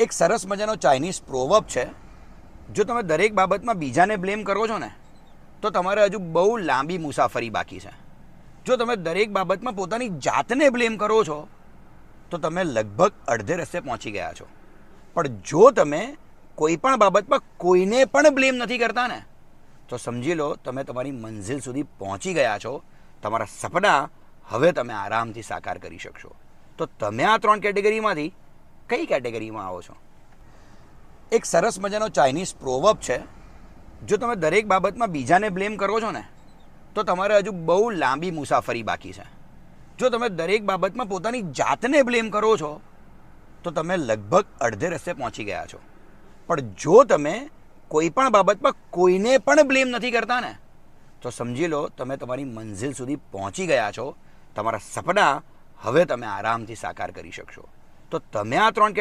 એક સરસ મજાનો ચાઇનીઝ પ્રોવર્બ છે, જો તમે દરેક બાબતમાં બીજાને બ્લેમ કરો છો ને તો તમારે હજુ બહુ લાંબી મુસાફરી બાકી છે. જો તમે દરેક બાબતમાં પોતાની જાતને બ્લેમ કરો છો તો તમે લગભગ અડધે રસ્તે પહોંચી ગયા છો. પણ જો તમે કોઈ પણ બાબતમાં કોઈને પણ બ્લેમ નથી કરતા ને તો સમજી લો તમે તમારી મંઝિલ સુધી પહોંચી ગયા છો. તમારા સપના હવે તમે આરામથી સાકાર કરી શકશો. તો તમે આ 3 કેટેગરીમાંથી કઈ કેટેગરીમાં આવો છો? એક સરસ મજાનો ચાઇનીઝ પ્રોવર્બ છે, જો તમે દરેક બાબતમાં બીજાને બ્લેમ કરો છો ને તો તમારે હજુ બહુ લાંબી મુસાફરી બાકી છે. જો તમે દરેક બાબતમાં પોતાની જાતને બ્લેમ કરો છો તો તમે લગભગ અડધે રસ્તે પહોંચી ગયા છો. પણ જો તમે કોઈ પણ બાબતમાં કોઈને પણ બ્લેમ નથી કરતા ને તો સમજી લો તમે તમારી મંઝિલ સુધી પહોંચી ગયા છો. તમારા સપના હવે તમે આરામથી સાકાર કરી શકશો. તો તમે આ 3